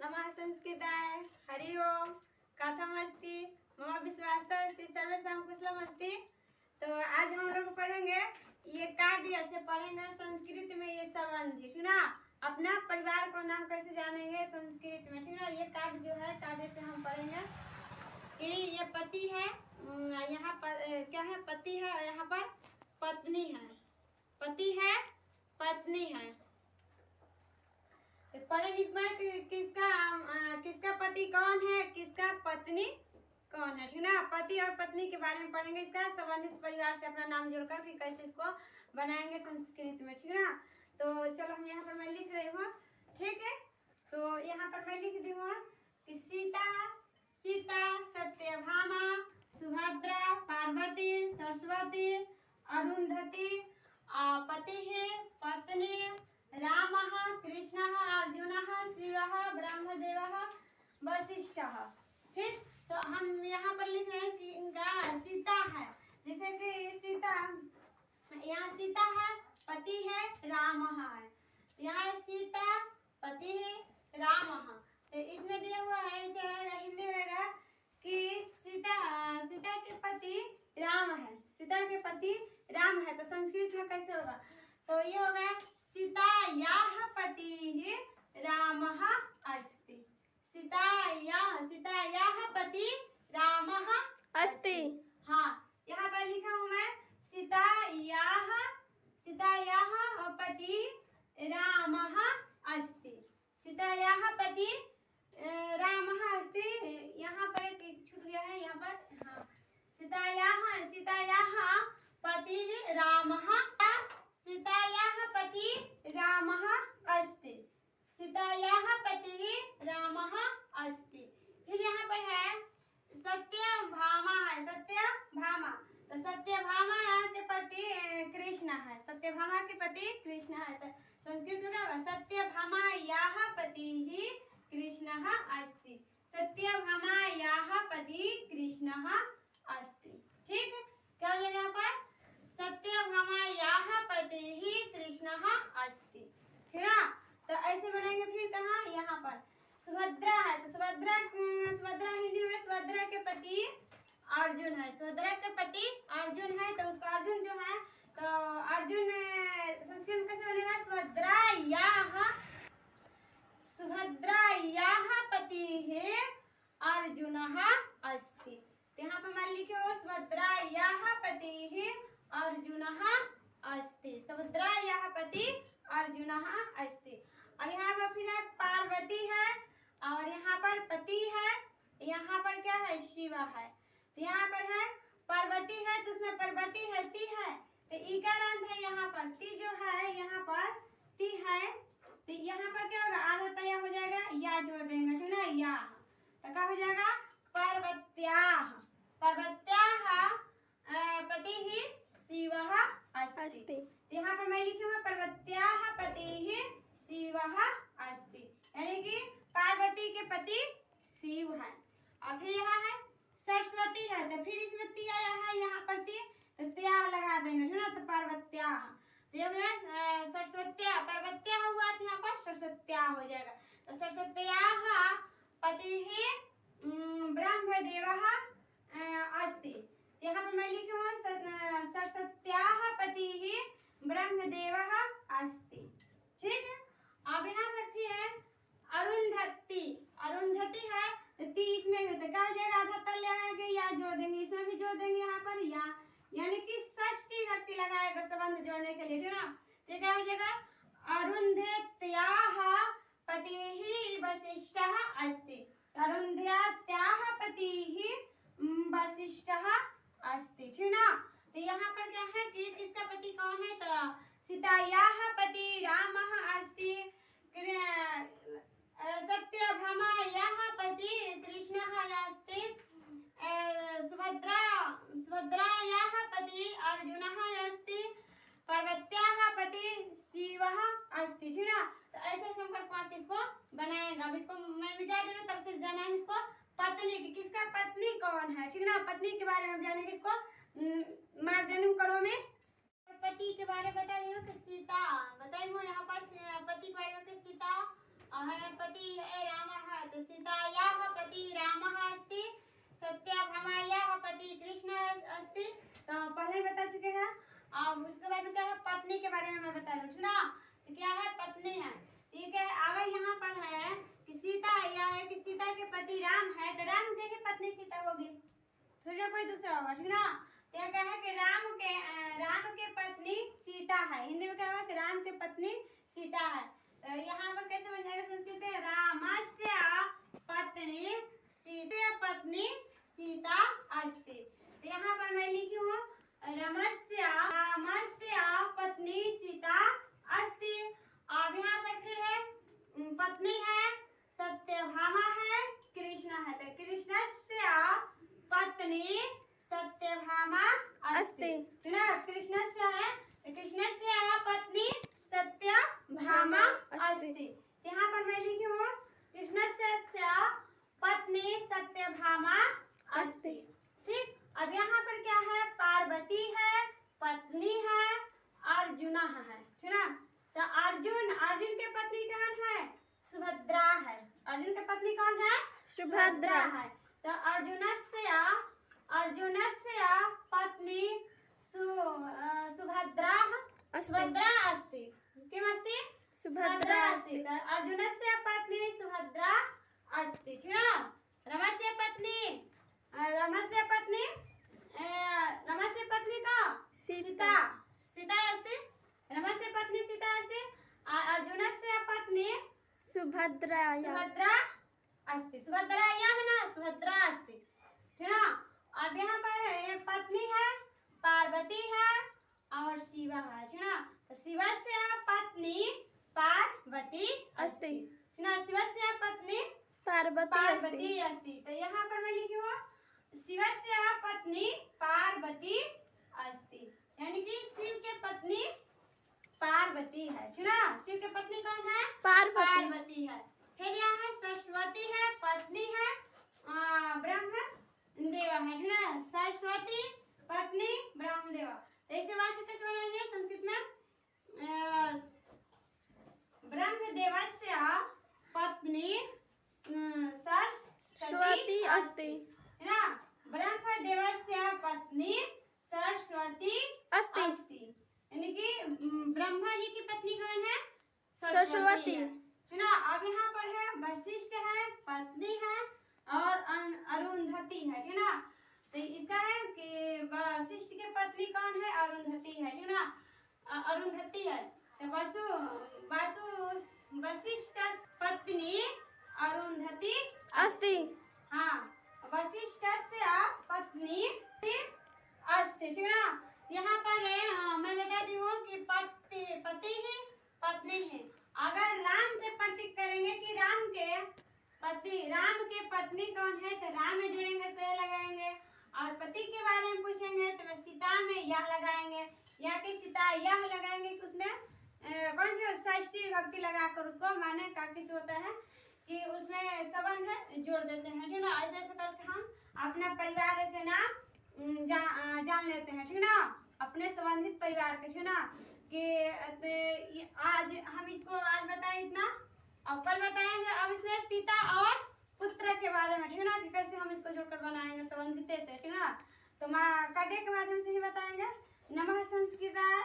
नमः संस्कृताय हरि ओम कथमस्ति मम विश्वासता अस्ति सर्वेषां कुशलमस्ति। तो आज हम लोग पढ़ेंगे ये काव्य से पढ़ेंगे संस्कृत में ये संबंधी, ठीक ना। अपना परिवार को नाम कैसे जानेंगे संस्कृत में, ठीक ना। ये काव्य जो है काव्य से हम पढ़ेंगे कि ये पति है, यहाँ पर क्या है, पति है, यहाँ पर पत्नी है, पति है पत्नी है। तो पढ़ेंगे इसमें कि किसका पति कौन है, किसका पत्नी कौन है, ठीक ना। पति और पत्नी के बारे में पढ़ेंगे, इसका संबंधित परिवार से अपना नाम जोड़कर कि कैसे इसको बनाएंगे संस्कृत में, ठीक ना। तो चलो हम यहाँ पर मैं लिख रही हूँ, ठीक है। तो यहाँ पर मैं लिख दी हूँ कि सीता सत्यभामा सुभद्रा पार्वती सरस्वती अरुंधति पति पत्नी रामः कृष्णः अर्जुनः शिवः ब्रह्मदेवः वशिष्ठः, ठीक। तो हम यहाँ पर लिख रहे हैं कि इनका सीता है, जैसे कि सीता, यहाँ सीता है, पति है, रामः है। यहाँ सीता पति है, रामः। तो इसमें दिया हुआ है, इसे हिंदी में रहेगा कि सीता के पति राम है, सीता के पति राम है। तो संस्कृत में कैसे होगा, तो ये होगा सीतायाः पतिः रामः अस्ति। सीतायाः पति रामः अस्ति। हाँ, यहाँ पर लिखा हूँ मैं सीतायाः पति रामः अस्ति। सीतायाः पति रामः अस्ति। यहाँ पर एक छूट गया है, यहाँ पर हाँ, सीतायाः पति रामः, सीतायाः पति रामः अस्ति, सीतायाः पति रामः अस्ति। फिर यहाँ पर है सत्यभामा है, सत्यभामा। तो सत्यभामा के पति कृष्ण है, सत्यभामा के पति कृष्ण है। तो संस्कृत में क्या होगा, सत्यभामायाः पतिः कृष्णः अस्ति, सत्यभामायाः पति कृष्णः अस्ति, ठीक है। क्या हो जाएगा यहाँ पर, सत्यभामायाः पतिः कृष्णः अस्ति, ठीक है। तो ऐसे बनाएंगे। फिर कहाँ, यहाँ पर सुभद्रा है, तो सुभद्रा हिंदी में सुभद्रा के पति अर्जुन है, सुभद्रा के पति अर्जुन है। तो उसका अर्जुन जो है, तो अर्जुन संस्कृत में कैसे बनेगा, सुभद्रायाः पतिः अर्जुनः अस्ति। यहाँ पर मान लिखे हो सुभद्रायाः पतिः अर्जुनः अस्ति, सुभद्रायाः पति अर्जुनः अस्ति। अब यहाँ पर फिर है पार्वती है, और यहाँ पर पति है, यहाँ पर क्या है, शिव है। तो यहाँ पर है पार्वती है, तो उसमें पार्वती है, ती है, तो इकारांत है। यहाँ पर ती जो है, यहाँ पर ती है, तो यहाँ पर क्या होगा, आधा तया हो जाएगा, या जोड़ देंगे, ठीक ना, या। तो क्या हो जाएगा, पार्वत्याः पतिः शिवः अस्ति। यहाँ पर मैं लिखी हूँ पार्वत्याः पतिः शिवः अस्ति, यानी कि पार्वती के पति शिव है। और फिर यहाँ है सरस्वती है, तो फिर इसमें ती आया है, यहाँ पर ती, तो त्या लगा देंगे, ठीक ना। तो पार्वत्याः, तो ये सरस्वत्या, पार्वत्या हुआ, तो यहाँ पर सरस्वत्या हो जाएगा। तो सरस्वत्याः पतिः ब्रह्मदेवः अस्ति। यहाँ पर मैं लिखी हूँ सरस्वत्याः पतिः ब्रह्मदेवः अस्ति, ठीक है। अब यहाँ पर फिर है अरुंधति है, तो ती इसमें भी, तो क्या हो जाएगा, आधा तल लगाएंगे, या जोड़ देंगे, इसमें भी जोड़ देंगे, यहाँ पर या, यानी कि षष्ठी भक्ति लगाएगा संबंध जोड़ने के लिए, ठीक ना। तो क्या हो जाएगा, अरुंधत्याः पतिः वशिष्ठः अस्ति, अरुंधत्याः पतिः वशिष्ठः अस्ति, ठीक ना। तो यहाँ पर क्या है कि किसका पति कौन है, तो सीतायाः पति रामः अस्ति, सत्यभामायाः पति कृष्णः अस्ति, सुभद्रायाः पति अर्जुनः अस्ति, पार्वत्याः पति शिवः अस्ति, ठीक ना। तो ऐसे संपर्क वाक्य इसको बनाएगा। अब इसको मैं मिटा दे रहा हूँ, तब से जाना है इसको पत्नी की, किसका पत्नी कौन है, ठीक ना। पत्नी के बारे में जानेंगे, इसको मार्जनम करो में पति के बारे में बता रही हूँ कि सीता बताई हूँ। यहाँ पर पति के बारे में कि सीता है, पति है राम है, तो सीतायाः पति रामः अस्ति, सत्यभामायाः पति कृष्ण अस्ति। तो पहले बता चुके हैं। अब उसके बाद क्या है, पत्नी के बारे में मैं बता रही हूँ ना। तो क्या है, पत्नी है, ठीक है। अगर यहाँ पर है कि सीता या है कि सीता के पति राम है, तो राम के ही पत्नी सीता होगी, फिर कोई दूसरा होगा, ठीक ना। तो क्या है कि राम के पत्नी सीता है। हिंदी में क्या होगा कि राम के पत्नी सीता है। तो यहाँ पर कैसे बन जाएगा संस्कृत में, रामस्य पत्नी सीता अस्ति। तो यहाँ पर मैं लिखी हूँ रामस्य पत्नी सीता अस्ति। अब यहाँ पर फिर है पत्नी है, सत्यभामा है, कृष्ण है। तो कृष्णस्य पत्नी सत्यभामा अस्ति, है ना। कृष्णस्य है, कृष्णस्य पत्नी सत्यभामा अस्ति। यहाँ पर मैं लिखी हूँ कृष्णस्य पत्नी सत्यभामा अस्ति, ठीक। अब यहाँ पर क्या है, पार्वती है, पत्नी है, अर्जुन है, ठीक ना। तो अर्जुन के पत्नी कौन है, सुभद्रा है। अर्जुन के पत्नी कौन है, सुभद्रा है। तो अर्जुनस्य पत्नी सुभद्रा अस्ति, किम् अस्ति, सुभद्रा अस्ति। तो अर्जुनस्य पत्नी सुभद्रा अस्ति, ठीक ना। रामस्य पत्नी का सीता अस्ति, रामस्य पत्नी सीता अस्ति। अर्जुनस्य पत्नी सुभद्रा अस्ति, सुभद्रायाः ना, सुभद्रा अस्ति, ठीक ना। अब यहाँ पर पत्नी है, पार्वती है और शिवा है, ठीक ना। तो शिवस्य पत्नी पार्वती अस्ति, ठीक ना। शिवस्य पत्नी पार्वती अस्ति। तो यहाँ पर मैं लिखी हूँ शिवस्य पत्नी पार्वती अस्ति, यानी कि शिव के पत्नी पार्वती है, ठीक ना। शिव के पत्नी कौन है, पार्वती है। फिर यहाँ है सरस्वती है, पत्नी है, ब्रह्मदेवा है, ठीक ना। सरस्वती पत्नी ब्रह्मदेवा। तो ऐसे वाक्य कैसे बनाएंगे संस्कृत में, ब्रह्मदेवस्य पत्नी सरस्वती अस्ति, है ना। ब्रह्मदेवस्य पत्नी सरस्वती अस्ति, यानी कि ब्रह्मा जी की पत्नी कौन है, सरस्वती है ना। अब यहाँ पर है वशिष्ठ है, पत्नी है और अरुंधति है, ठीक ना। तो इसका है कि वशिष्ठ की पत्नी कौन है, अरुंधति है, ठीक ना। अरुंधति है। तो वशिष्ठ पत्नी अरुंधति अस्ति, हाँ। वशिष्ठस्य पत्नी अस्ति, ठीक ना। यहाँ पर मैं बता दी हूँ कि पति ही पत्नी है। अगर राम से प्रतीक करेंगे कि राम के पत्नी कौन है, तो राम में जुड़ेंगे से लगाएंगे। और पति के बारे में पूछेंगे तो सीता में यह लगाएंगे, या कि सीता यह लगाएंगे कि उसमें कौन सी षष्ठी विभक्ति लगाकर उसको माने का किस होता है कि उसमें संबंध जोड़ देते हैं, ठीक ना। ऐसे ऐसे करके हम अपना परिवार के नाम जान लेते हैं, ठीक ना। अपने संबंधित परिवार के, ठीक ना। कि आज हम इसको आज बताएं इतना, और कल बताएंगे अब इसमें पिता और पुत्र के बारे में, ठीक ना, कि कैसे हम इसको जोड़कर बनाएंगे संबंधित से, ठीक ना। तो कटे के माध्यम से ही बताएंगे। नमः संस्कृताय।